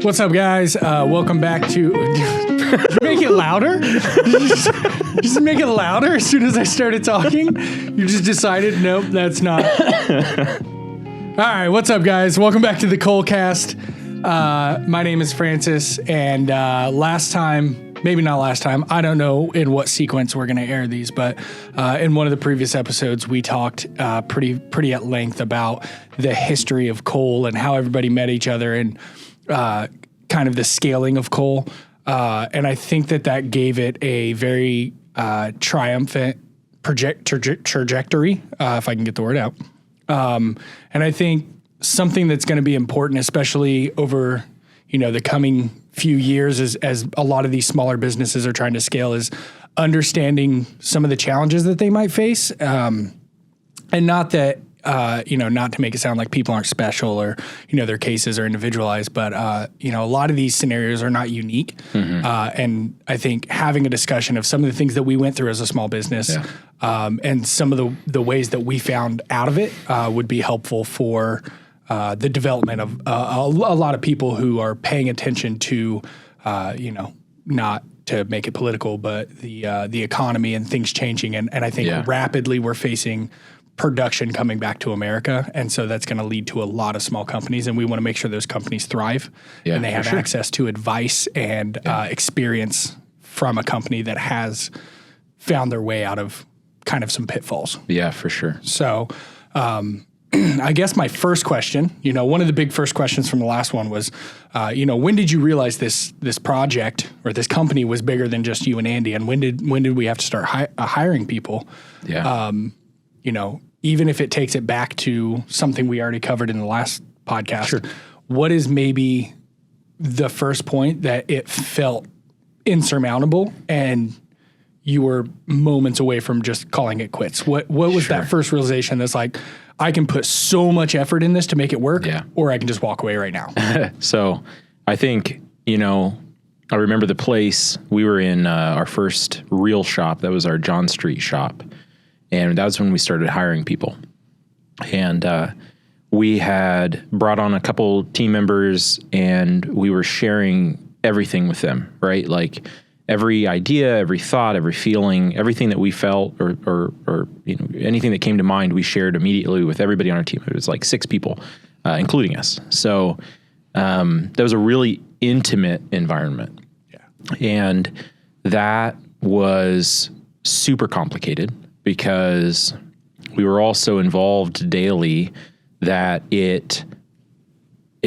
What's up, guys? Welcome back to... Did you make it louder? Just make it louder as soon as I started talking? You just decided, nope, that's not. All right, what's up, guys? Welcome back to the Colecast. My name is Francis, and last time, maybe not last time, I don't know in what sequence we're going to air these, but in one of the previous episodes, we talked pretty at length about the history of coal and how everybody met each other and kind of the scaling of coal. And I think that gave it a very triumphant trajectory, if I can get the word out. And I think something that's going to be important, especially over, the coming few years as a lot of these smaller businesses are trying to scale, is understanding some of the challenges that they might face. And not that, not to make it sound like people aren't special or, their cases are individualized, but, a lot of these scenarios are not unique. Mm-hmm. And I think having a discussion of some of the things that we went through as a small business, and some of the ways that we found out of it, would be helpful for the development of a lot of people who are paying attention to, not to make it political, but the economy and things changing. And I think rapidly we're facing production coming back to America. And so that's going to lead to a lot of small companies. And we want to make sure those companies thrive and they have access to advice and experience from a company that has found their way out of kind of some pitfalls. Yeah, for sure. So I guess my first question, one of the big first questions from the last one was, when did you realize this project or this company was bigger than just you and Andy? And when did we have to start hiring people? Yeah. Even if it takes it back to something we already covered in the last podcast, what is maybe the first point that it felt insurmountable and you were moments away from just calling it quits? What was that first realization that's like, I can put so much effort in this to make it work, or I can just walk away right now? So I think, I remember the place we were in, our first real shop. That was our John Street shop. And that was when we started hiring people. And we had brought on a couple team members and we were sharing everything with them, right? Like every idea, every thought, every feeling, everything that we felt or anything that came to mind, we shared immediately with everybody on our team. It was like 6 people, including us. So that was a really intimate environment. Yeah. And that was super complicated, because we were all so involved daily that it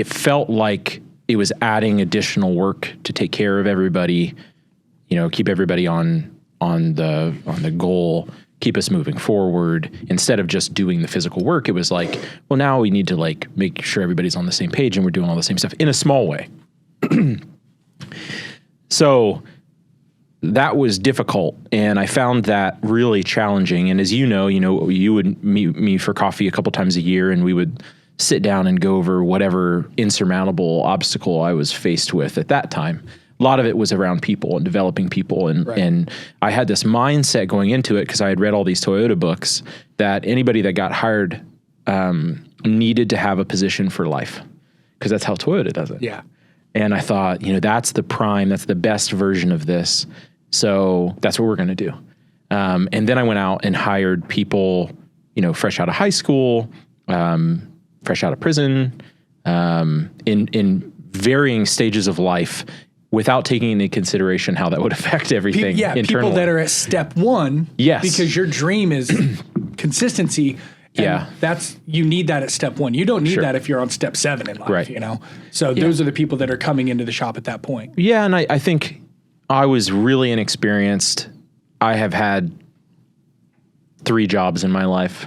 felt like it was adding additional work to take care of everybody, keep everybody on the goal, keep us moving forward. Instead of just doing the physical work, it was like, well, now we need to make sure everybody's on the same page and we're doing all the same stuff in a small way. So that was difficult, and I found that really challenging. And as you know, you would meet me for coffee a couple times a year, and we would sit down and go over whatever insurmountable obstacle I was faced with at that time. A lot of it was around people and developing people, and I had this mindset going into it because I had read all these Toyota books that anybody that got hired needed to have a position for life, because that's how Toyota does it. Yeah. And I thought, that's the best version of this. So that's what we're going to do. And then I went out and hired people, fresh out of high school, fresh out of prison, in varying stages of life, without taking into consideration how that would affect everything internally. People that are at step 1. Yes. Because your dream is consistency. And you need that at step 1. You don't need that if you're on step 7 in life, So those are the people that are coming into the shop at that point. Yeah, and I think I was really inexperienced. I have had 3 jobs in my life,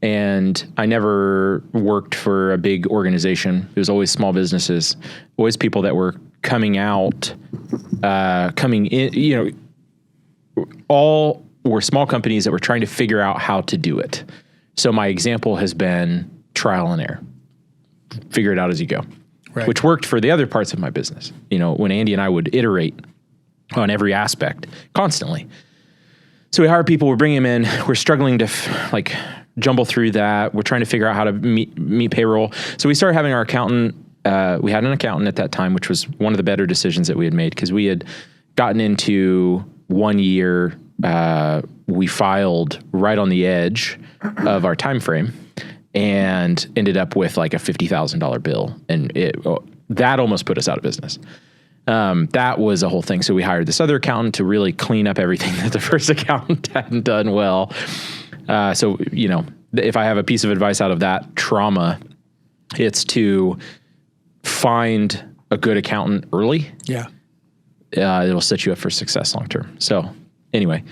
and I never worked for a big organization. It was always small businesses, always people that were coming in, all were small companies that were trying to figure out how to do it. So my example has been trial and error. Figure it out as you go, which worked for the other parts of my business. When Andy and I would iterate on every aspect constantly. So we hire people, we're bringing them in, we're struggling to jumble through that. We're trying to figure out how to meet payroll. So we started having our accountant we had an accountant at that time, which was one of the better decisions that we had made, because we had gotten into 1 year. We filed right on the edge of our time frame and ended up with like a $50,000 bill. And that almost put us out of business. That was a whole thing. So we hired this other accountant to really clean up everything that the first accountant hadn't done well. So, if I have a piece of advice out of that trauma, it's to find a good accountant early. Yeah. It'll set you up for success long term. So anyway,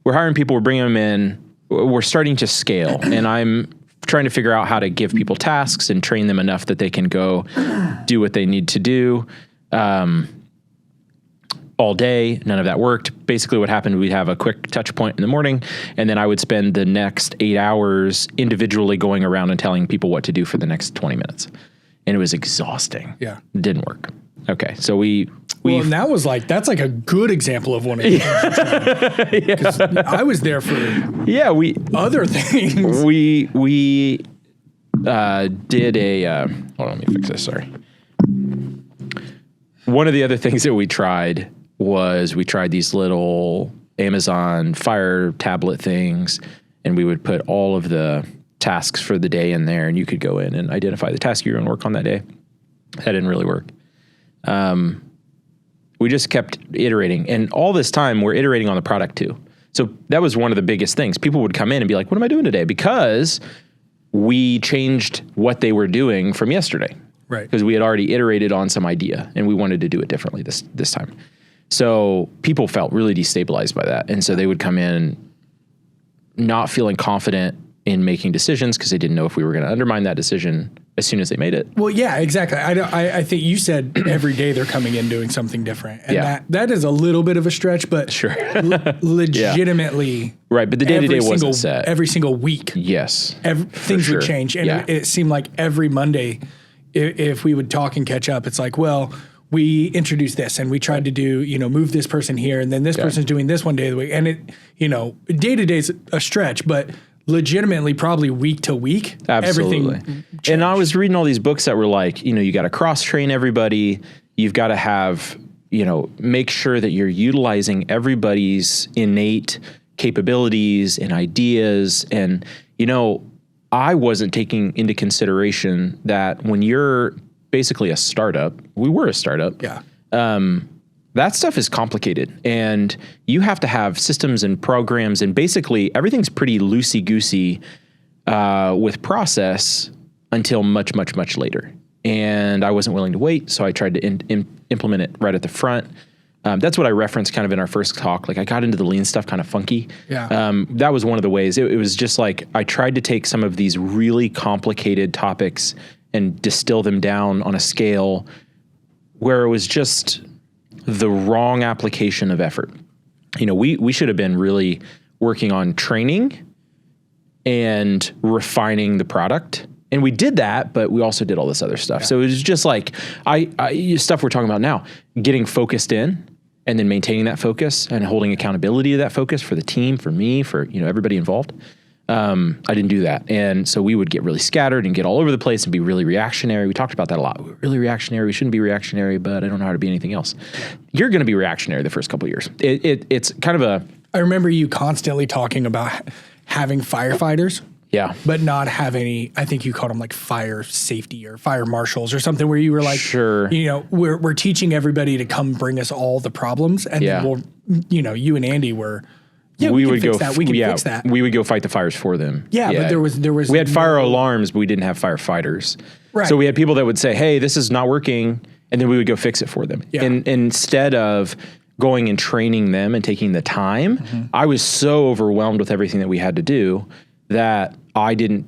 we're hiring people, we're bringing them in, we're starting to scale, and I'm trying to figure out how to give people tasks and train them enough that they can go do what they need to do all day. None of that worked. Basically what happened, we'd have a quick touch point in the morning, and then I would spend the next 8 hours individually going around and telling people what to do for the next 20 minutes. And it was exhausting. Yeah. It didn't work. Okay. So and that's like a good example of one of the things. Because I was there for other things. We did hold on, let me fix this. Sorry. One of the other things that we tried was these little Amazon Fire tablet things, and we would put all of the tasks for the day in there, and you could go in and identify the task you're going to work on that day. That didn't really work. We just kept iterating, and all this time we're iterating on the product too. So that was one of the biggest things. People would come in and be like, what am I doing today? Because we changed what they were doing from yesterday. Right. Because we had already iterated on some idea and we wanted to do it differently this time. So people felt really destabilized by that. And so they would come in not feeling confident in making decisions because they didn't know if we were going to undermine that decision as soon as they made it. Well, yeah, exactly. I think you said every day they're coming in doing something different. And that is a little bit of a stretch, but sure. Legitimately. Right, but the day-to-day wasn't set. Every single week. Yes. Things would change. And it seemed like every Monday, if we would talk and catch up, it's like, well, we introduced this and we tried to do, move this person here, and then this person's doing this one day of the week. And it, day-to-day is a stretch, but legitimately probably week to week. Absolutely. Everything changed. And I was reading all these books that were like, you got to cross-train everybody. You've got to have, make sure that you're utilizing everybody's innate capabilities and ideas. And, I wasn't taking into consideration that when you're basically a startup, we were a startup. Yeah. That stuff is complicated, and you have to have systems and programs, and basically everything's pretty loosey-goosey with process until much, much, much later. And I wasn't willing to wait, so I tried to implement it right at the front. That's what I referenced kind of in our first talk. Like I got into the lean stuff kind of funky. Yeah. That was one of the ways. It was just like I tried to take some of these really complicated topics and distill them down on a scale where it was just the wrong application of effort. We should have been really working on training and refining the product. And we did that, but we also did all this other stuff. Yeah. So it was just like stuff we're talking about now, getting focused in and then maintaining that focus and holding accountability to that focus for the team, for me, for everybody involved. I didn't do that. And so we would get really scattered and get all over the place and be really reactionary. We talked about that a lot. We're really reactionary. We shouldn't be reactionary, but I don't know how to be anything else. You're going to be reactionary the first couple of years. It's kind of I remember you constantly talking about having firefighters. Yeah. But not have any, I think you called them like fire safety or fire marshals or something, where you were like, sure, we're teaching everybody to come bring us all the problems. And then we'll, you and Andy were, we would fix that. We would go fight the fires for them. Yeah. But there was, we had fire alarms, but we didn't have firefighters. Right. So we had people that would say, hey, this is not working. And then we would go fix it for them. Yeah. And instead of going and training them and taking the time, I was so overwhelmed with everything that we had to do that I didn't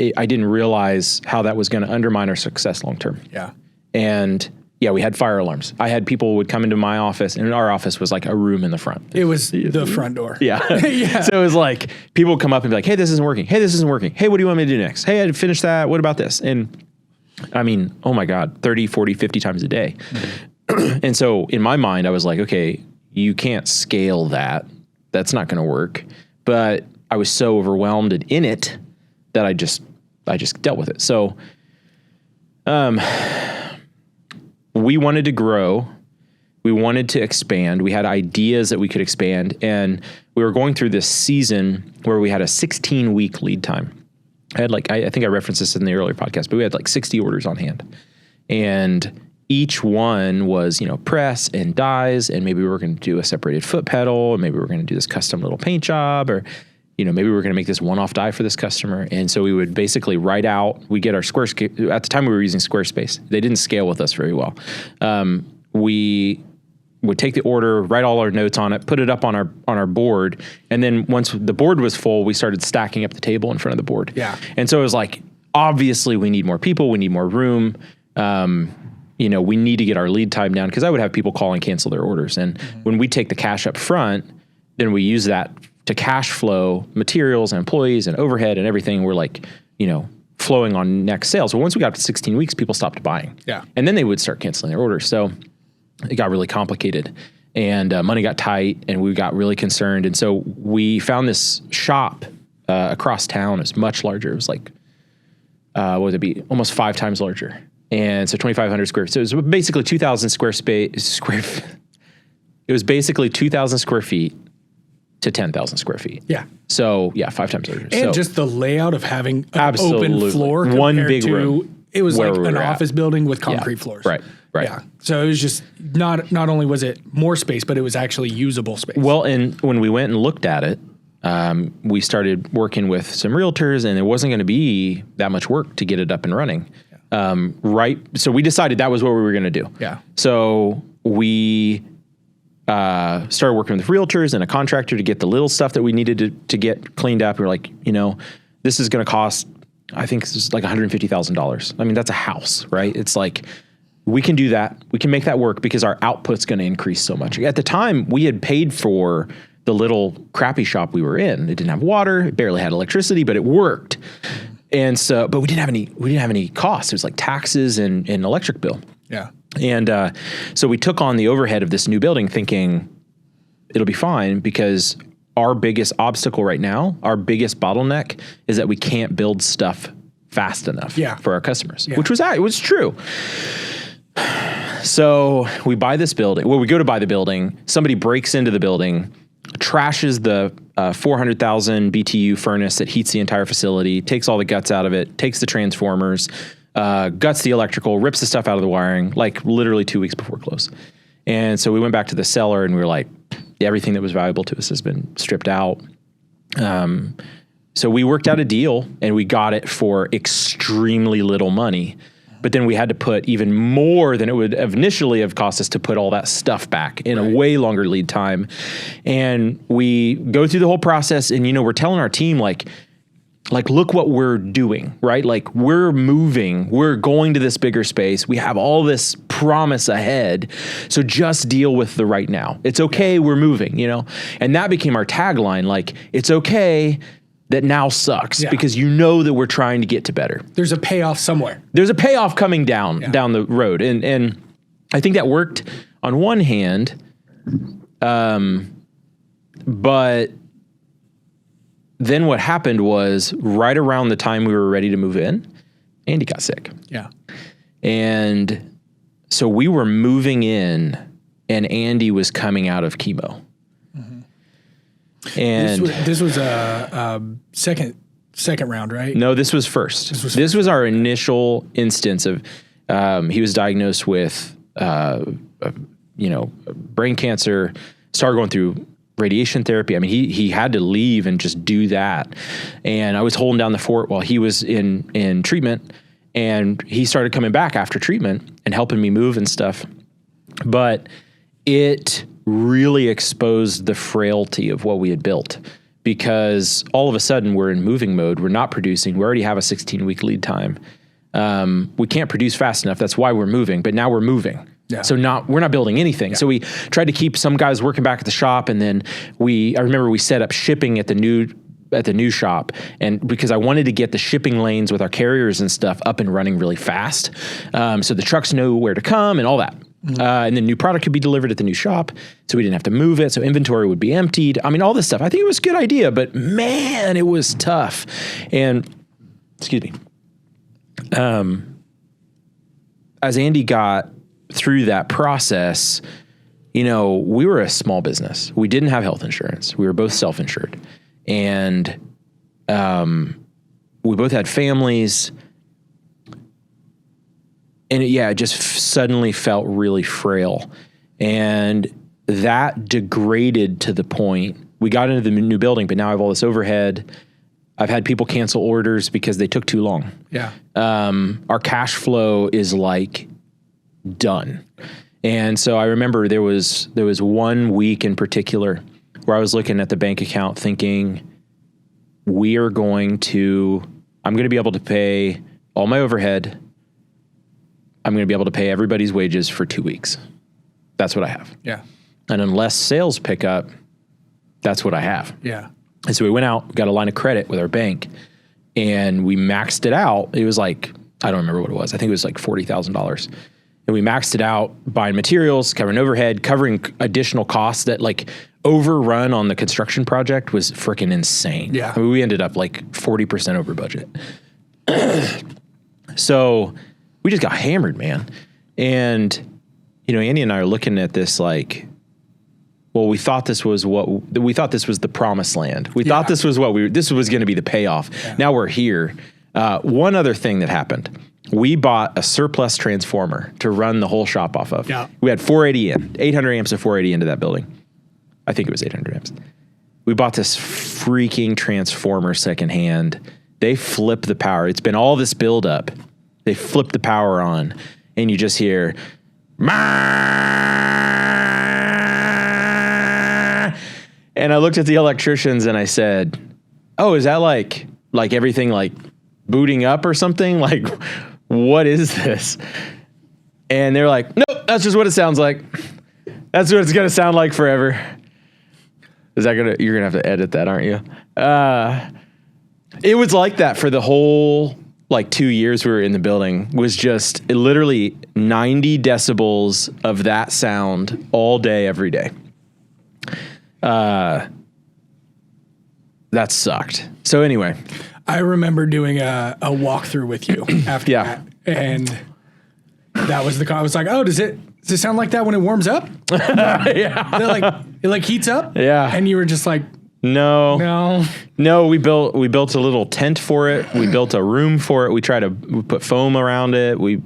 realize how that was going to undermine our success long term. Yeah. And we had fire alarms. I had people would come into my office, and our office was like a room in the front. It was the front door. Yeah. Yeah. So it was like people would come up and be like, hey, this isn't working. Hey, this isn't working. Hey, what do you want me to do next? Hey, I finished that. What about this? And I mean, oh my God, 30, 40, 50 times a day. And so in my mind, I was like, okay, you can't scale that. That's not going to work. But I was so overwhelmed in it that I just dealt with it. So, we wanted to grow. We wanted to expand. We had ideas that we could expand. And we were going through this season where we had a 16-week lead time. I had I think I referenced this in the earlier podcast, but we had 60 orders on hand. And each one was, press and dies, and maybe we were going to do a separated foot pedal, and maybe we were going to do this custom little paint job, or, maybe we were going to make this one-off die for this customer. And so we would basically write out, we get our Squarespace. At the time we were using Squarespace. They didn't scale with us very well. We would take the order, write all our notes on it, put it up on our board, and then once the board was full, we started stacking up the table in front of the board. Yeah. And so it was obviously we need more people, we need more room. We need to get our lead time down, because I would have people call and cancel their orders. And when we take the cash up front, then we use that to cash flow materials and employees and overhead and everything. We're flowing on next sales. So once we got to 16 weeks, people stopped buying. Yeah. And then they would start canceling their orders. So it got really complicated, and money got tight, and we got really concerned. And so we found this shop across town. It's much larger. It was what would it be? Almost 5 times larger. And so 2,500 square. So it was basically 2,000 it was basically 2,000 square feet to 10,000 square feet. Yeah. So 5 times larger. And just the layout of having an open floor, one big room. It was like an office building with concrete floors. Right. Yeah. So it was just not only was it more space, but it was actually usable space. Well, and when we went and looked at it, we started working with some realtors, and it wasn't going to be that much work to get it up and running. So we decided that was what we were going to do. Yeah. So we started working with realtors and a contractor to get the little stuff that we needed to get cleaned up. We were like, this is going to cost, I think this is $150,000. I mean, that's a house, right? It's we can do that. We can make that work because our output's going to increase so much. At the time, we had paid for the little crappy shop we were in. It didn't have water, it barely had electricity, but it worked. And so, but we didn't have any costs. It was taxes and electric bill. Yeah. And so we took on the overhead of this new building thinking it'll be fine, because our biggest obstacle right now, our biggest bottleneck, is that we can't build stuff fast enough for our customers, which was true. So we buy this building. Well, we go to buy the building. Somebody breaks into the building, trashes the 400,000 BTU furnace that heats the entire facility, takes all the guts out of it, takes the transformers, guts the electrical, rips the stuff out of the wiring, literally 2 weeks before close. And so we went back to the seller and we were like, everything that was valuable to us has been stripped out. So we worked out a deal, and we got it for extremely little money. But then we had to put even more than it would initially have cost us to put all that stuff back in a way longer lead time. And we go through the whole process, and, we're telling our team, look what we're doing, right? We're moving, we're going to this bigger space. We have all this promise ahead. So just deal with the right now. It's okay. We're moving, and that became our tagline. It's okay that now sucks, because that we're trying to get to better. There's a payoff somewhere. There's a payoff coming down the road. And I think that worked on one hand. But then what happened was, right around the time we were ready to move in, Andy got sick. Yeah. And so we were moving in, and Andy was coming out of chemo. And this was a second round, right? No, this was first. This was our initial instance of, he was diagnosed with, brain cancer, started going through radiation therapy. I mean, he had to leave and just do that. And I was holding down the fort while he was in treatment, and he started coming back after treatment and helping me move and stuff. But it really exposed the frailty of what we had built, because all of a sudden we're in moving mode. We're not producing. We already have a 16-week lead time. We can't produce fast enough. That's why we're moving, but now we're moving. Yeah. So we're not building anything. Yeah. So we tried to keep some guys working back at the shop. And then I remember we set up shipping at the new shop, and because I wanted to get the shipping lanes with our carriers and stuff up and running really fast. So the trucks know where to come and all that. Mm-hmm. And then new product could be delivered at the new shop, so we didn't have to move it. So inventory would be emptied. I mean, all this stuff. I think it was a good idea, but man, it was tough. And excuse me. As Andy got through that process, we were a small business. We didn't have health insurance. We were both self-insured. And we both had families. And it just suddenly felt really frail. And that degraded to the point, we got into the new building, but now I have all this overhead. I've had people cancel orders because they took too long. Yeah. Our cash flow is like done. And so I remember there was 1 week in particular where I was looking at the bank account thinking, I'm going to be able to pay all my overhead. I'm going to be able to pay everybody's wages for 2 weeks. That's what I have. Yeah. And unless sales pick up, that's what I have. Yeah. And so we went out, got a line of credit with our bank, and we maxed it out. It was like, I don't remember what it was. I think it was like $40,000. And we maxed it out, buying materials, covering overhead, covering additional costs that like overrun on the construction project was freaking insane. Yeah. I mean, we ended up like 40% over budget. So we just got hammered, man. And, Andy and I are looking at this like, well, we thought this was the promised land. We thought this was this was going to be the payoff. Yeah. Now we're here. One other thing that happened, we bought a surplus transformer to run the whole shop off of. Yeah. We had 800 amps of 480 into that building. I think it was 800 amps. We bought this freaking transformer secondhand. They flip the power. It's been all this buildup. They flip the power on, and you just hear, and I looked at the electricians and I said, "Oh, is that like everything like booting up or something? Like, what is this?" And they're like, "Nope, that's just what it sounds like. That's what it's gonna sound like forever." You're gonna have to edit that, aren't you? It was like that for the whole 2 years we were in the building. Was just literally 90 decibels of that sound all day, every day. That sucked. So anyway, I remember doing a walkthrough with you after that, and that was I was like, "Oh, does it sound like that when it warms up?" Yeah, it like heats up. Yeah, and you were just like, No. We built a little tent for it. We built a room for it. We put foam around it. We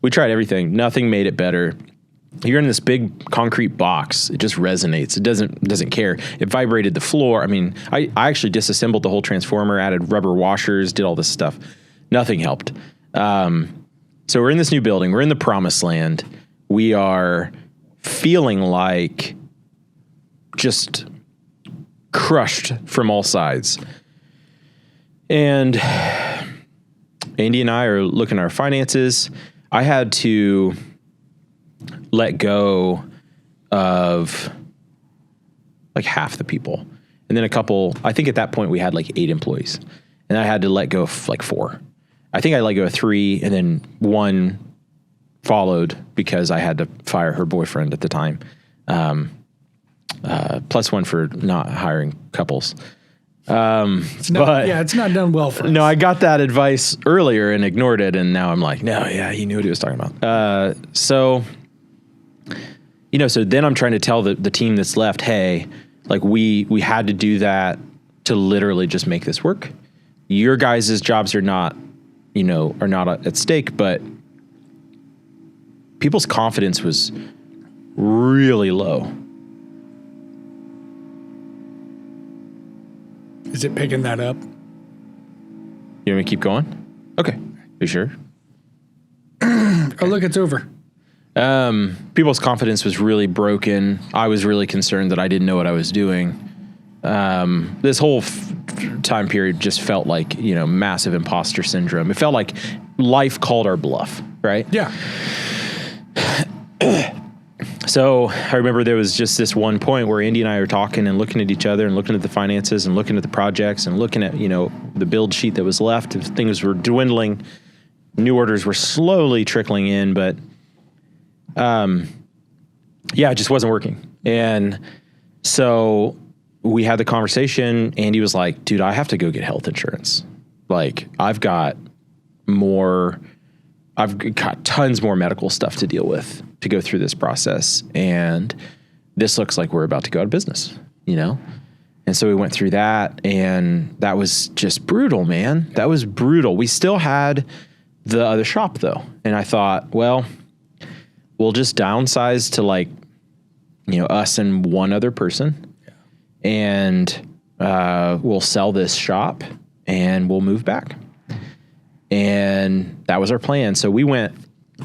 tried everything. Nothing made it better. You're in this big concrete box. It just resonates. It doesn't care. It vibrated the floor. I mean, I actually disassembled the whole transformer, added rubber washers, did all this stuff. Nothing helped. So we're in this new building. We're in the promised land. We are feeling like just crushed from all sides. And Andy and I are looking at our finances. I had to let go of like half the people. And then I think at that point we had like 8 employees. And I had to let go of like 4. I think I let go of 3, and then 1 followed because I had to fire her boyfriend at the time. Plus 1 for not hiring couples. It's not done well for us. No, I got that advice earlier and ignored it, and now I'm like, no, yeah, he knew what he was talking about. So then I'm trying to tell the team that's left, hey, like we had to do that to literally just make this work. Your guys' jobs are not at stake, but people's confidence was really low. Is it picking that up? You want me to keep going? Okay. Are you sure? Oh, look, it's over. People's confidence was really broken. I was really concerned that I didn't know what I was doing. This whole time period just felt like, massive imposter syndrome. It felt like life called our bluff, right? Yeah. So I remember there was just this one point where Andy and I are talking and looking at each other and looking at the finances and looking at the projects and looking at, the build sheet that was left. Things were dwindling. New orders were slowly trickling in, but it just wasn't working. And so we had the conversation. Andy was like, dude, I have to go get health insurance. Like, I've got more I've got tons more medical stuff to deal with to go through this process. And this looks like we're about to go out of business, And so we went through that, and that was just brutal, man. That was brutal. We still had the other shop though. And I thought, well, we'll just downsize to like, us and one other person, and we'll sell this shop and we'll move back. And that was our plan. So we went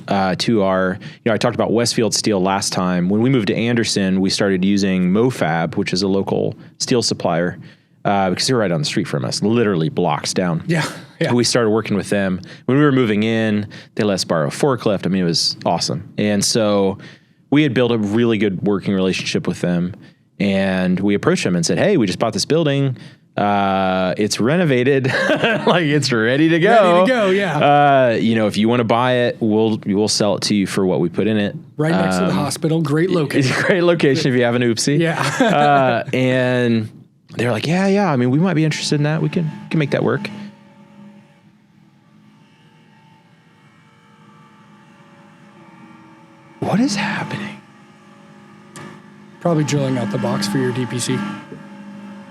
to our, I talked about Westfield Steel last time. When we moved to Anderson, we started using MoFab, which is a local steel supplier, because they're right on the street from us, literally blocks down. Yeah. We started working with them. When we were moving in, they let us borrow a forklift. I mean, it was awesome. And so we had built a really good working relationship with them. And we approached them and said, hey, we just bought this building. It's renovated, like it's ready to go. Ready to go, yeah. If you want to buy it, we'll sell it to you for what we put in it. Right next to the hospital. Great location. It's a great location if you have an oopsie. Yeah. And they're like, yeah. I mean, we might be interested in that. We can make that work. What is happening? Probably drilling out the box for your DPC.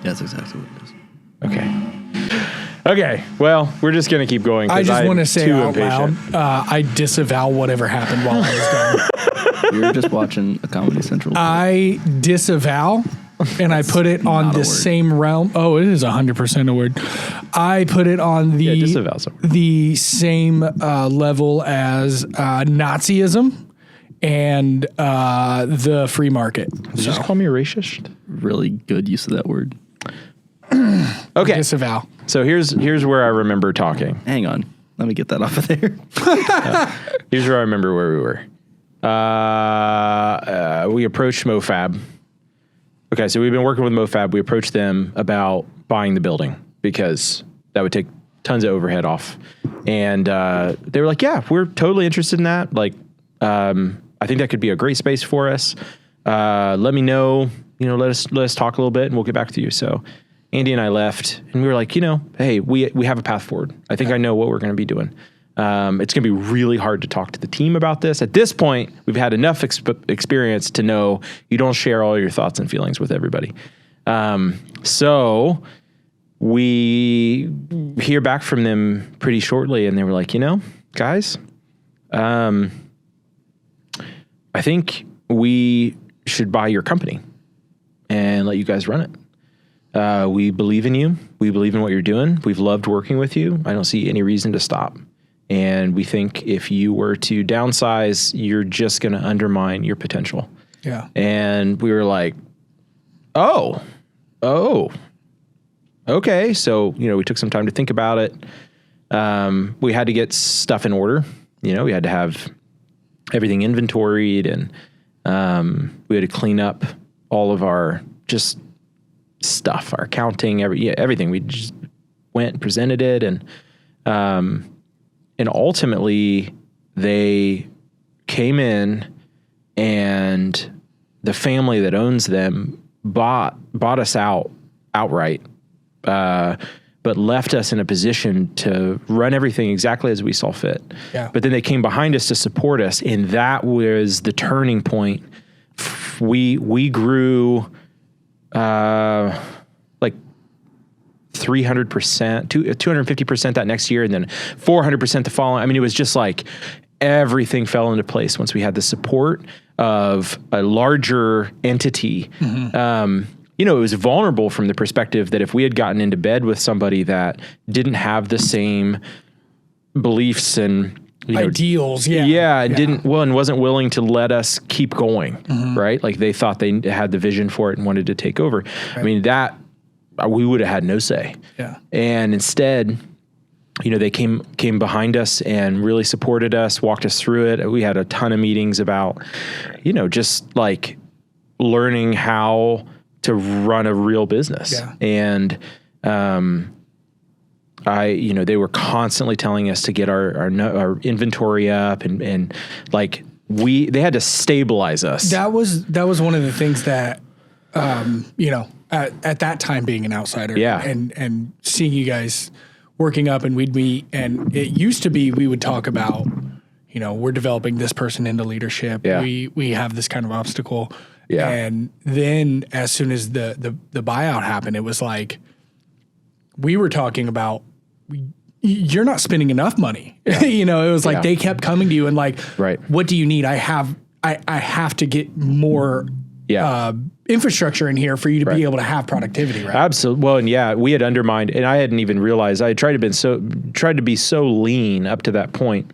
That's exactly what it is. Okay. Well, we're just going to keep going. I just want to say out loud, I disavow whatever happened while I was gone. We were just watching a Comedy Central. I disavow, and I put it on the same realm. Oh, it is 100% a word. I put it on the same level as Nazism and the free market. Did you just call me a racist? Really good use of that word. Okay. Disavow. So here's where I remember talking. Hang on. Let me get that off of there. Here's where I remember where we were. We approached MoFab. Okay, so we've been working with MoFab. We approached them about buying the building because that would take tons of overhead off. And they were like, yeah, we're totally interested in that. Like, I think that could be a great space for us. Let me know, let us talk a little bit and we'll get back to you. So Andy and I left and we were like, hey, we have a path forward. I think I know what we're going to be doing. It's going to be really hard to talk to the team about this. At this point, we've had enough experience to know you don't share all your thoughts and feelings with everybody. So we hear back from them pretty shortly and they were like, guys, I think we should buy your company and let you guys run it. We believe in you. We believe in what you're doing. We've loved working with you. I don't see any reason to stop. And we think if you were to downsize, you're just going to undermine your potential. Yeah. And we were like, oh, okay. So, we took some time to think about it. We had to get stuff in order. We had to have everything inventoried and we had to clean up all of our just stuff, our accounting, everything. We just went and presented it and ultimately they came in and the family that owns them bought us outright, but left us in a position to run everything exactly as we saw fit. Yeah. But then they came behind us to support us, and that was the turning point. We grew like 300%, 250% that next year, and then 400% the following. I mean, it was just like everything fell into place once we had the support of a larger entity. Mm-hmm. It was vulnerable from the perspective that if we had gotten into bed with somebody that didn't have the same beliefs and ideals, and wasn't willing to let us keep going, mm-hmm. right? Like they thought they had the vision for it and wanted to take over. Right. I mean, that we would have had no say. Yeah. And instead, they came behind us and really supported us, walked us through it. We had a ton of meetings about, just like learning how to run a real business. Yeah. And, they were constantly telling us to get our inventory up and like they had to stabilize us. That was one of the things that, at that time being an outsider, and seeing you guys working up and we'd meet, and it used to be we would talk about, we're developing this person into leadership. Yeah. We have this kind of obstacle. Yeah. And then as soon as the buyout happened, it was like, we were talking about, you're not spending enough money. Yeah. It was like, they kept coming to you and like, Right. what do you need? I have to get more infrastructure in here for you to be able to have productivity, right? Absolutely. Well, and yeah, we had undermined, and I hadn't even realized. I had tried to be so lean up to that point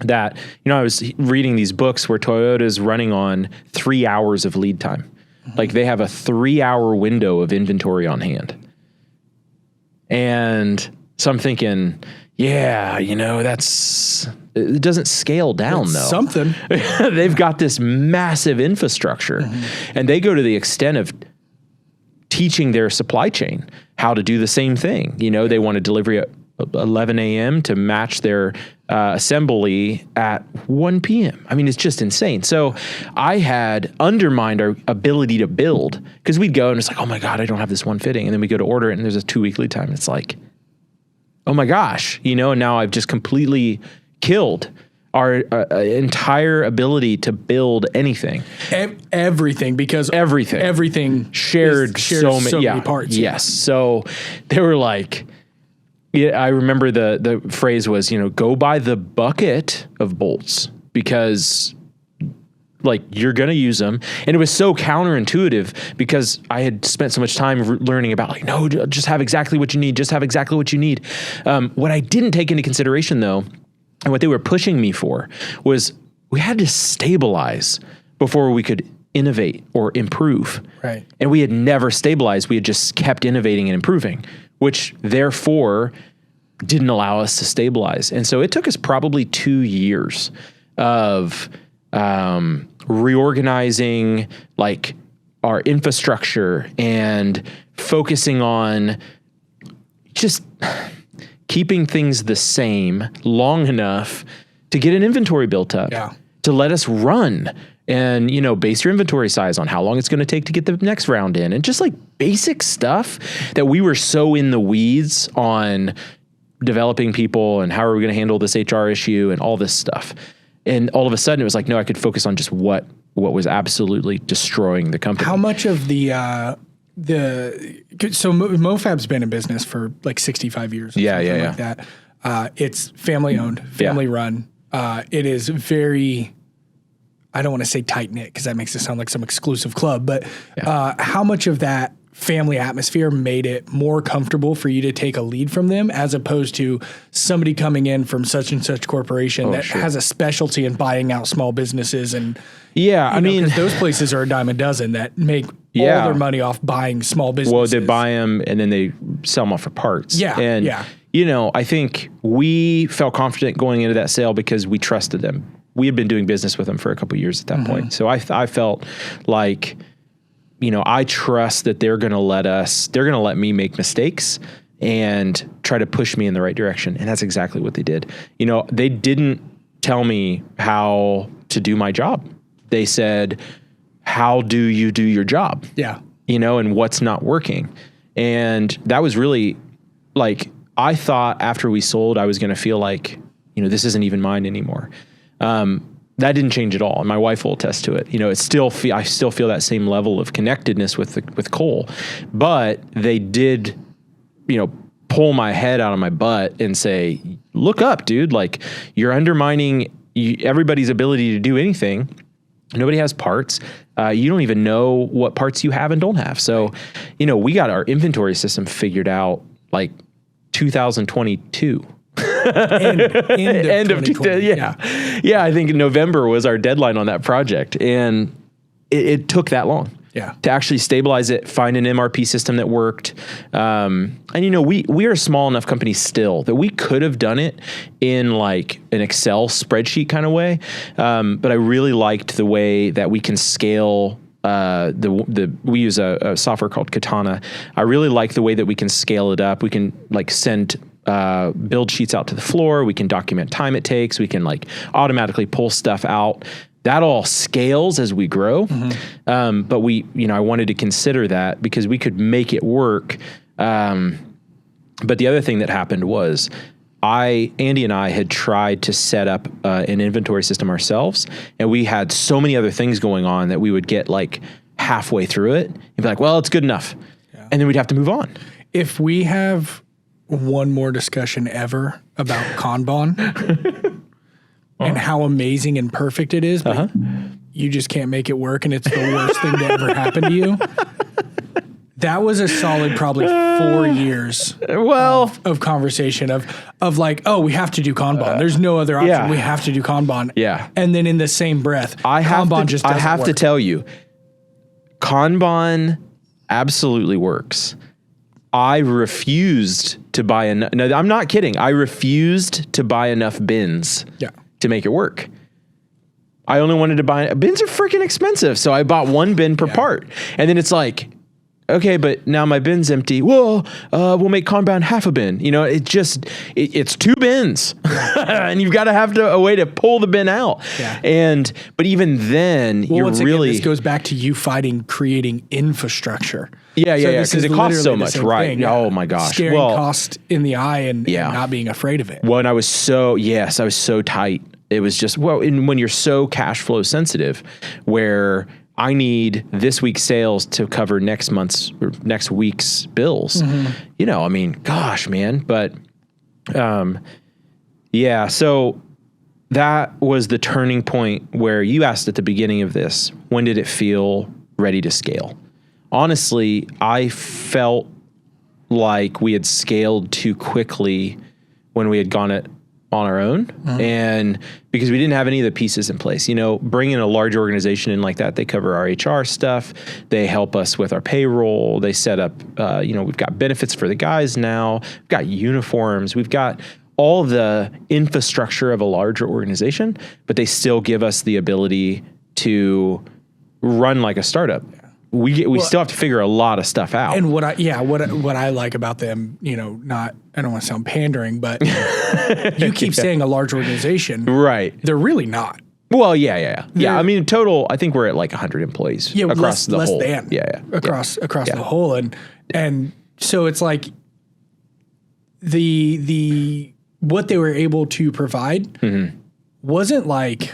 that I was reading these books where Toyota's running on 3 hours of lead time. Like they have a 3-hour window of inventory on hand, and so I'm thinking, it doesn't scale down though. Something. They've got this massive infrastructure, and they go to the extent of teaching their supply chain how to do the same thing. They want a delivery at 11 a.m. to match their assembly at 1 p.m. I mean, it's just insane. So I had undermined our ability to build, because we'd go and it's like, oh my God, I don't have this one fitting. And then we go to order it and there's a 2-week lead time. It's like, oh my gosh, and now I've just completely killed our entire ability to build anything. Everything, because everything shared so many parts. Yes. So they were like, I remember the phrase was, go buy the bucket of bolts, because like you're going to use them. And it was so counterintuitive, because I had spent so much time learning about like, no, just have exactly what you need. Just have exactly what you need. What I didn't take into consideration though, and what they were pushing me for, was we had to stabilize before we could innovate or improve. Right. And we had never stabilized. We had just kept innovating and improving, which therefore didn't allow us to stabilize. And so it took us probably 2 years of reorganizing like our infrastructure and focusing on just keeping things the same long enough to get an inventory built up, to let us run and, base your inventory size on how long it's going to take to get the next round in, and just like basic stuff that we were so in the weeds on developing people and how are we going to handle this HR issue and all this stuff. And all of a sudden it was like, no, I could focus on just what was absolutely destroying the company. How much of so MoFab's been in business for like 65 years. Or something like that. It's family owned, family run. It is very, I don't want to say tight knit, because that makes it sound like some exclusive club, but how much of that family atmosphere made it more comfortable for you to take a lead from them, as opposed to somebody coming in from such and such corporation has a specialty in buying out small businesses? And I mean, those places are a dime a dozen that make all their money off buying small businesses. Well, they buy them and then they sell them off for parts. I think we felt confident going into that sale because we trusted them. We had been doing business with them for a couple of years at that point. So I felt like, I trust that they're going to let me make mistakes and try to push me in the right direction. And that's exactly what they did. They didn't tell me how to do my job. They said, how do you do your job? Yeah. And what's not working. And that was really like, I thought after we sold, I was going to feel like, this isn't even mine anymore. That didn't change at all. And my wife will attest to it. I still feel that same level of connectedness with Cole, but they did, pull my head out of my butt and say, look up, dude, like you're undermining everybody's ability to do anything. Nobody has parts. You don't even know what parts you have and don't have. So, we got our inventory system figured out like 2022. End of 2020. I think November was our deadline on that project, and it took that long to actually stabilize it, find an MRP system that worked. And we are a small enough company still that we could have done it in like an Excel spreadsheet kind of way, but I really liked the way that we can scale. We use a software called Katana. I really like the way that we can scale it up. We can like send build sheets out to the floor. We can document time it takes. We can like automatically pull stuff out. That all scales as we grow. But I wanted to consider that because we could make it work. But the other thing that happened was Andy and I had tried to set up an inventory system ourselves, and we had so many other things going on that we would get like halfway through it and be like, well, it's good enough. Yeah. And then we'd have to move on. If we have one more discussion ever about Kanban and how amazing and perfect it is, but you just can't make it work and it's the worst thing to ever happen to you. That was a solid probably 4 years of conversation of like, oh, we have to do Kanban. There's no other option. Yeah. We have to do Kanban. Yeah. And then in the same breath, I have work. to tell you, Kanban absolutely works. I refused to buy enough. No, I'm not kidding. I refused to buy enough bins to make it work. I only wanted to buy bins are freaking expensive. So I bought one bin per part. And then it's like, okay, but now my bin's empty. Well, we'll make Kanban half a bin. You know, it's 2 bins and you've got to have a way to pull the bin out. Yeah. But even then this goes back to you creating infrastructure. Yeah. Because it costs so much, right? Thing, yeah. Oh my gosh. Scaring cost in the eye and not being afraid of it. Well, and I was so tight. It was just, when you're so cash flow sensitive where I need this week's sales to cover next week's bills. Mm-hmm. You know, I mean, gosh, man. But, so that was the turning point where you asked at the beginning of this, when did it feel ready to scale? Honestly, I felt like we had scaled too quickly when we had gone it on our own. Mm-hmm. And because we didn't have any of the pieces in place, you know, bringing a large organization in like that, they cover our HR stuff. They help us with our payroll. They set up, we've got benefits for the guys now. We've got uniforms. We've got all the infrastructure of a larger organization, but they still give us the ability to run like a startup. We still have to figure a lot of stuff out. And what I like about them, you know, I don't want to sound pandering, but you keep saying a large organization. Right. They're really not. Well, yeah. I mean, total, I think we're at like 100 employees across the whole. Across the whole. And so it's like the what they were able to provide wasn't like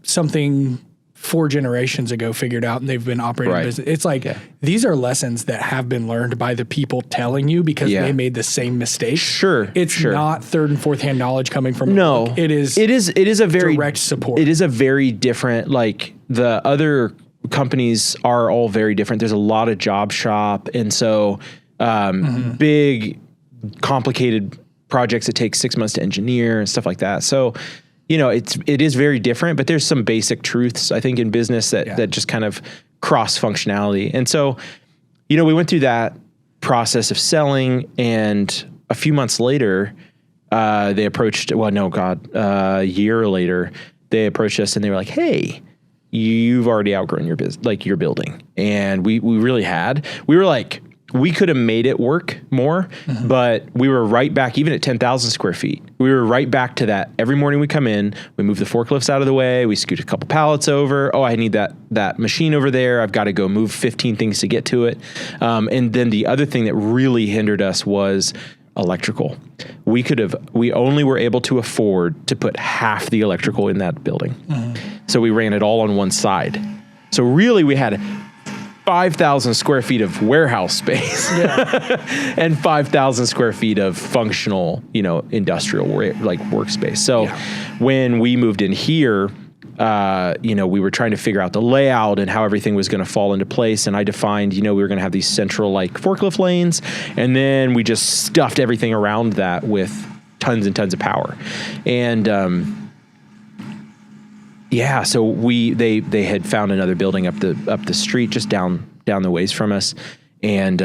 something 4 generations ago figured out and they've been operating business. It's like these are lessons that have been learned by the people telling you because they made the same mistake. Sure. It's not third and fourth hand knowledge coming from no. It is a very direct support. It is a very different, like the other companies are all very different. There's a lot of job shop and so big complicated projects that take 6 months to engineer and stuff like that. So you know, it is very different, but there's some basic truths, I think, in business that just kind of cross functionality. And so, you know, we went through that process of selling, and a few months later, they approached, a year later, they approached us and they were like, hey, you've already outgrown your business, like your building. And we really had. We were like, we could have made it work more, but we were right back, even at 10,000 square feet. We were right back to that. Every morning we come in, we move the forklifts out of the way, we scoot a couple pallets over. Oh, I need that machine over there. I've got to go move 15 things to get to it. And then the other thing that really hindered us was electrical. We only were able to afford to put half the electrical in that building. So we ran it all on one side. So really we had 5,000 square feet of warehouse space and 5,000 square feet of functional, you know, industrial like workspace. So when we moved in here, we were trying to figure out the layout and how everything was going to fall into place. And I defined, we were going to have these central like forklift lanes. And then we just stuffed everything around that with tons and tons of power. And, so they had found another building up the street, just down the ways from us. And,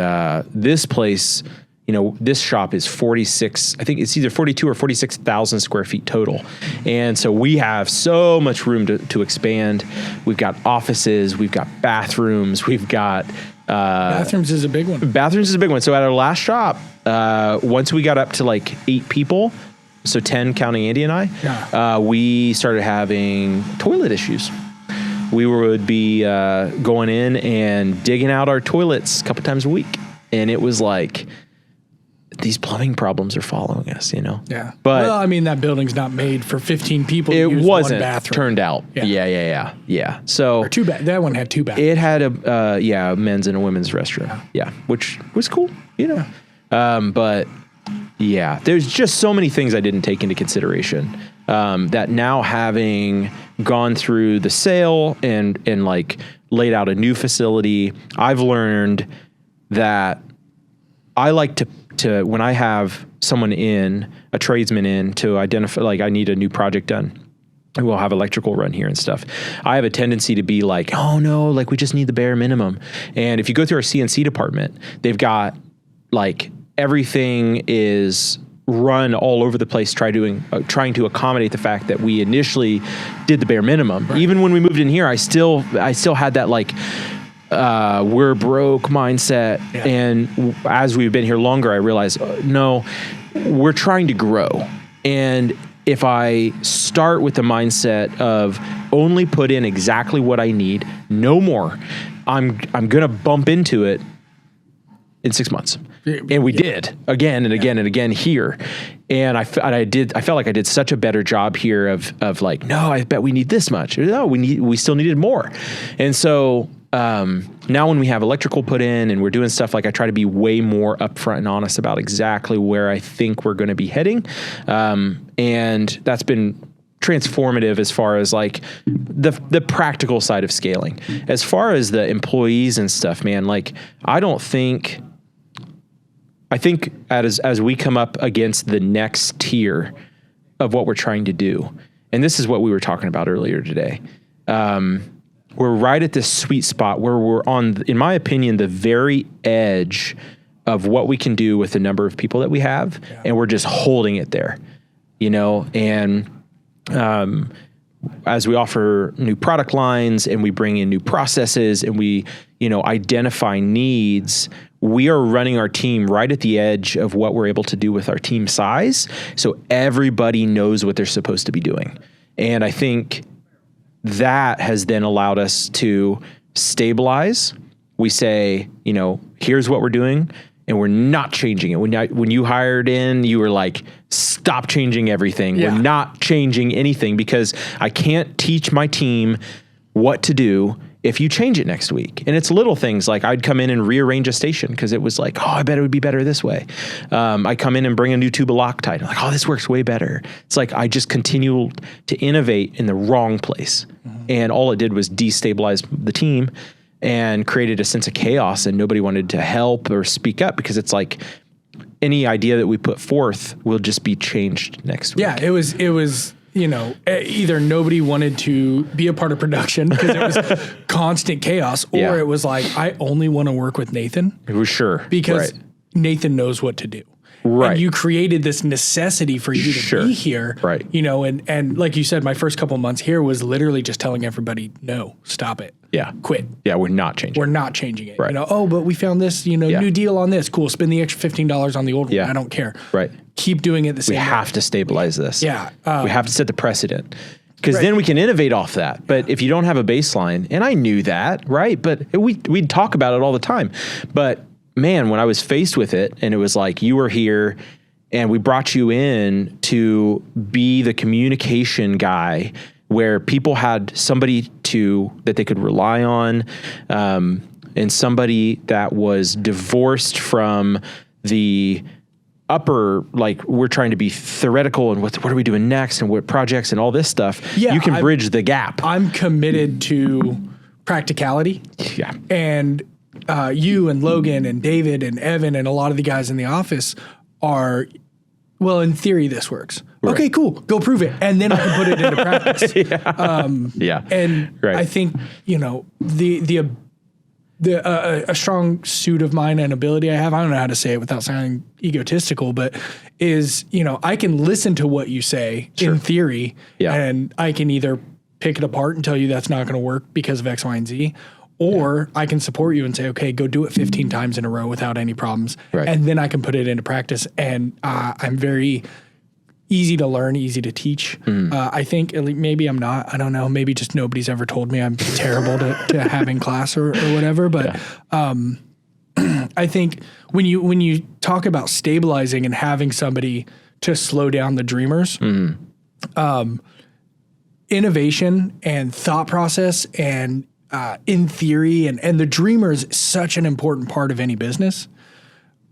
this place, this shop is 46, I think it's either 42 or 46,000 square feet total. And so we have so much room to expand. We've got offices, we've got bathrooms, we've got, bathrooms is a big one. So at our last shop, once we got up to like 8 people, so 10 counting Andy and I, we started having toilet issues. We would be going in and digging out our toilets a couple times a week. And it was like, these plumbing problems are following us, Yeah. But well, I mean, that building's not made for 15 people to it use wasn't one bathroom. turned out. Yeah. So Or that one had two bathrooms. it had a men's and a women's restroom. Yeah, which was cool, but yeah, there's just so many things I didn't take into consideration that now, having gone through the sale and like laid out a new facility, I've learned that I like to when I have someone a tradesman in to identify, like I need a new project done, and we'll have electrical run here and stuff. I have a tendency to be like, oh no, like we just need the bare minimum. And if you go through our CNC department, they've got like everything is run all over the place, trying to accommodate the fact that we initially did the bare minimum. Right. Even when we moved in here, I still had that like, we're broke mindset. Yeah. And as we've been here longer, I realized, no, we're trying to grow. And if I start with the mindset of only put in exactly what I need, no more, I'm going to bump into it in 6 months. And we did again and again and again here. And I felt like I did such a better job here of like, no, I bet we need this much. No, we still needed more. And so, now when we have electrical put in and we're doing stuff, like I try to be way more upfront and honest about exactly where I think we're going to be heading. And that's been transformative as far as like the practical side of scaling. As far as the employees and stuff, man, like I think as we come up against the next tier of what we're trying to do, and this is what we were talking about earlier today, we're right at this sweet spot where we're on, in my opinion, the very edge of what we can do with the number of people that we have, and we're just holding it there, and as we offer new product lines and we bring in new processes and we, identify needs, we are running our team right at the edge of what we're able to do with our team size. So everybody knows what they're supposed to be doing. And I think that has then allowed us to stabilize. We say, here's what we're doing, and we're not changing it. When you hired in, you were like, stop changing everything. Yeah. We're not changing anything, because I can't teach my team what to do if you change it next week. And it's little things like I'd come in and rearrange a station because it was like, oh, I bet it would be better this way. I come in and bring a new tube of Loctite. I'm like, oh, this works way better. It's like I just continued to innovate in the wrong place. Mm-hmm. And all it did was destabilize the team and created a sense of chaos, and nobody wanted to help or speak up, because it's like any idea that we put forth will just be changed next week. Yeah, it was either nobody wanted to be a part of production because it was constant chaos, or it was like, I only want to work with Nathan. For sure. Because Nathan knows what to do. Right. And you created this necessity for you to be here. Right. And like you said, my first couple of months here was literally just telling everybody, no, stop it. Yeah. Quit. Yeah, we're not changing. We're not changing it. Right. But we found this, new deal on this. Cool. Spend the extra $15 on the old one. I don't care. Right. Keep doing it the same way. We have to stabilize this. Yeah. We have to set the precedent, because then we can innovate off that. But if you don't have a baseline, and I knew that, right? But we'd talk about it all the time. But man, when I was faced with it, and it was like, you were here and we brought you in to be the communication guy, where people had somebody that they could rely on, and somebody that was divorced from the upper, like, we're trying to be theoretical and what are we doing next and what projects and all this stuff. Yeah, you can bridge the gap. I'm committed to practicality. Yeah. And you and Logan and David and Evan and a lot of the guys in the office are, well, in theory, this works. Right. Okay, cool. Go prove it. And then I can put it into practice. And I think, a strong suit of mine and ability I have, I don't know how to say it without sounding egotistical, but is, I can listen to what you say in theory, and I can either pick it apart and tell you that's not going to work because of X, Y, and Z, or I can support you and say, okay, go do it 15 times in a row without any problems. Right. And then I can put it into practice. And I'm very easy to learn, easy to teach. I think maybe I'm not, I don't know, maybe just nobody's ever told me I'm terrible to have in class or whatever. But I think when you talk about stabilizing and having somebody to slow down the dreamers, innovation and thought process and in theory and the dreamer is such an important part of any business.